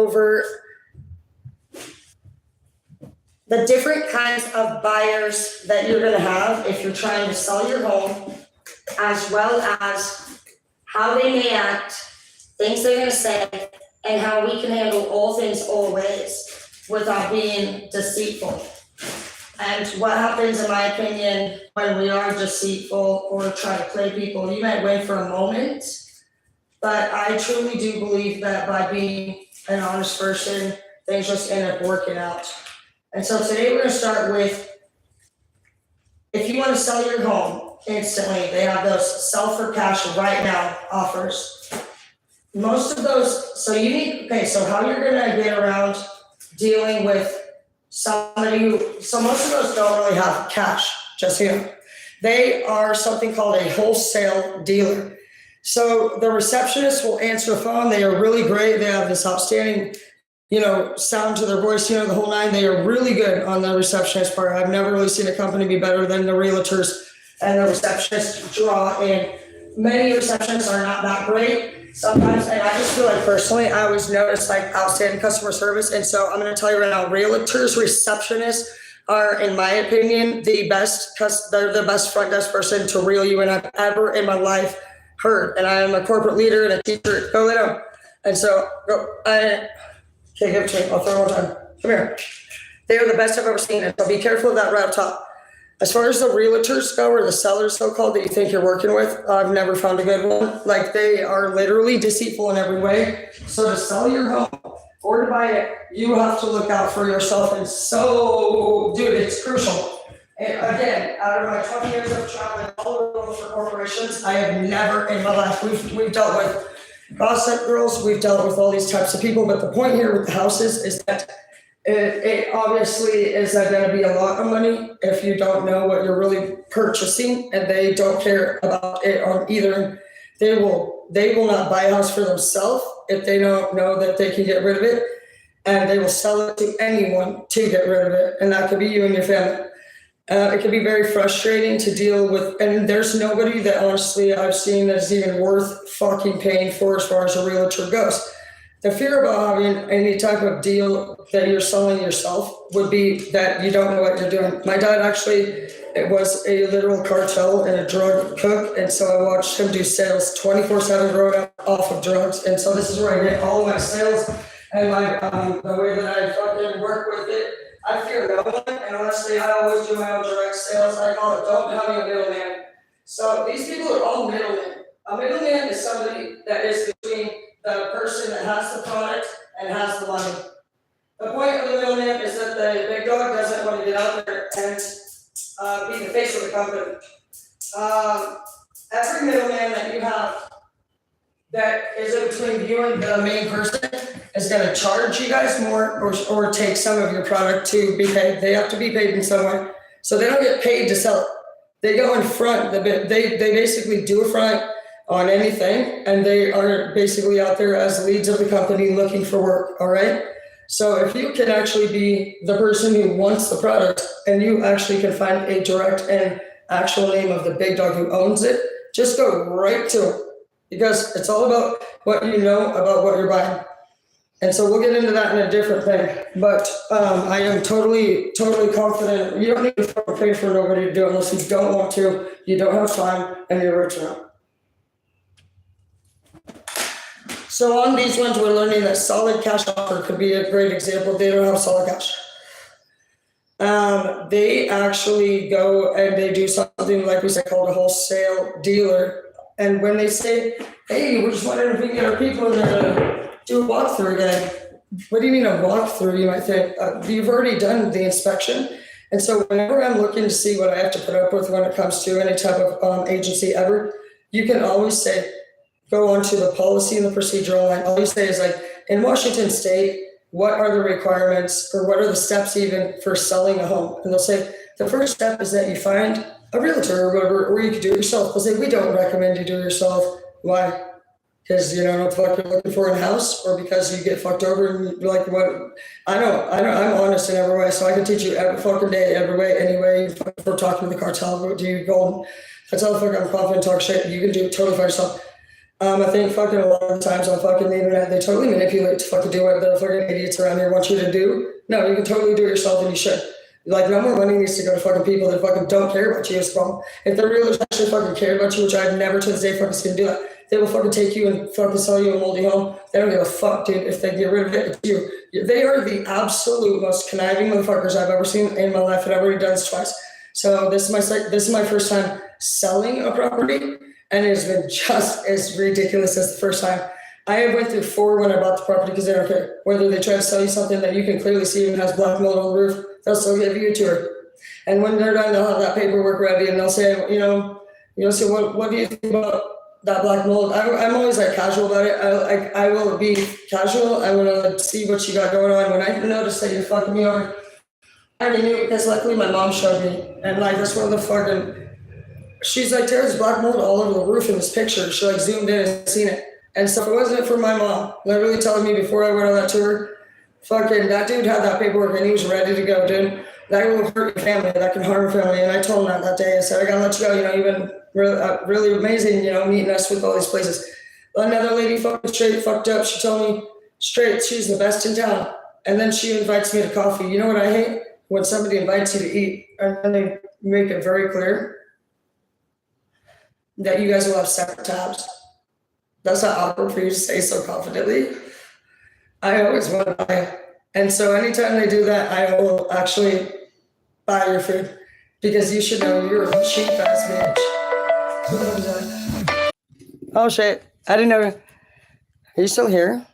over the different kinds of buyers that you're going to have if you're trying to sell your home, as well as how they may act, things they're going to say, and how we can handle all things always without being deceitful. And what happens, in my opinion, when we are deceitful or try to play people, you might win for a moment, but I truly do believe that by being an honest person, things just end up working out. And so today we're going to start with, if you want to sell your home instantly, they have those sell for cash right now offers. Most of those, so how you're going to get around dealing with somebody who, so most of those don't really have cash, just so you know. They are something called a wholesale dealer. So the receptionist will answer the phone. They are really great. They have this outstanding, sound to their voice, the whole nine. They are really good on the receptionist part. I've never really seen a company be better than the realtors and the receptionist draw in. Many receptionists are not that great sometimes, and I just feel like personally, I always notice outstanding customer service. And so I'm going to tell you right now, realtors, receptionists are, in my opinion, the best, because they're the best front desk person to reel you in I've ever in my life heard. And I am a corporate leader and a teacher. Go lay down. And so, okay, give it to me. I'll throw it one time. Come here. They are the best I've ever seen. And so be careful of that right up top. As far as the realtors go, or the sellers so-called that you think you're working with, I've never found a good one. They are literally deceitful in every way. So to sell your home or to buy it, you have to look out for yourself. And so, dude, it's crucial. And again, out of my 20 years of traveling all over the world for corporations, I have never in my life, we've dealt with gossip girls, we've dealt with all these types of people. But the point here with the houses is that it obviously is going to be a lot of money if you don't know what you're really purchasing, and they don't care about it on either. They will not buy a house for themselves if they don't know that they can get rid of it, and they will sell it to anyone to get rid of it, and that could be you and your family. It can be very frustrating to deal with, and there's nobody that honestly I've seen that's even worth fucking paying for as far as a realtor goes. The fear about having any type of deal that you're selling yourself would be that you don't know what you're doing. My dad it was a literal cartel and a drug cook, and so I watched him do sales 24/7 growing up off of drugs. And so this is where I get all of my sales and the way that I fucking work with it. I fear no one, and honestly, I always do my own direct sales. I call it don't having a middleman. So these people are all middlemen. A middleman is somebody that is between the person that has the product and has the money. The point of the middleman is that the big dog doesn't want to get out there and be the face of the company. Every middleman that you have that is in between you and the main person is going to charge you guys more or take some of your product to be paid. They have to be paid in some way. So they don't get paid to sell it. They go in front. They basically do a front on anything, and they are basically out there as leads of the company looking for work, all right? So if you can actually be the person who wants the product and you actually can find a direct and actual name of the big dog who owns it, just go right to it, because it's all about what you know about what you're buying. And so we'll get into that in a different thing, but I am totally confident. You don't need to pay for nobody to do it unless you don't want to, you don't have time, and you're rich enough. So on these ones, we're learning that solid cash offer could be a great example. They don't have solid cash. They actually go and they do something like we said called a wholesale dealer. And when they say, hey, we're just wondering if we can get our people in there to do a walkthrough again. What do you mean a walkthrough, you might think? You've already done the inspection. And so whenever I'm looking to see what I have to put up with when it comes to any type of agency ever, you can always say, go onto the policy and the procedure online. All you say is in Washington State, what are the requirements or what are the steps even for selling a home? And they'll say, the first step is that you find a realtor or whatever, or you can do it yourself. They'll say, we don't recommend you do it yourself. Why? Because you don't know what the fuck you're looking for in a house, or because you get fucked over and you're like, what? I know, I'm honest in every way, so I can teach you every fucking day, every way, anyway. If we're talking to the cartel, do you go, that's how the fuck I'm confident talk shit. You can do it totally for yourself. I think fucking a lot of times on fucking the internet, they totally manipulate to fucking do what the fucking idiots around here want you to do. No, you can totally do it yourself and you should. Like, no more money needs to go to fucking people that fucking don't care about you as well. If the realtors actually fucking care about you, which I've never to this day fucking seen do that, they will fucking take you and fucking sell you a moldy home. They don't give a fuck, dude, if they get rid of it. It's you. They are the absolute most conniving motherfuckers I've ever seen in my life, and I've already done this twice. So this is my first time selling a property, and it has been just as ridiculous as the first time. I went through 4 when I bought the property because they don't care. Whether they try to sell you something that you can clearly see even has black mold on the roof, they'll still give you a tour. And when they're done, they'll have that paperwork ready and they'll say, so what do you think about that black mold? I'm always like casual about it. I will be casual. I want to see what you got going on. When I notice that you're fucking me over, I already knew it because luckily my mom showed me. And like, that's one of the fucking, she's like, there's black mold all over the roof in this picture. She like zoomed in and seen it. And so if it wasn't for my mom literally telling me before I went on that tour, fucking that dude had that paperwork and he was ready to go, dude. That will hurt your family. That can harm your family. And I told him that day. I said, I gotta let you go. You've been really amazing, meeting us with all these places. Another lady fucking straight fucked up. She told me straight she's the best in town. And then she invites me to coffee. You know what I hate? When somebody invites you to eat and they make it very clear that you guys will have separate tabs. That's not awkward for you to say so confidently. I always want to buy. And so anytime they do that, I will actually buy your food because you should know you're a cheap ass bitch. Oh shit. I didn't know. Are you still here?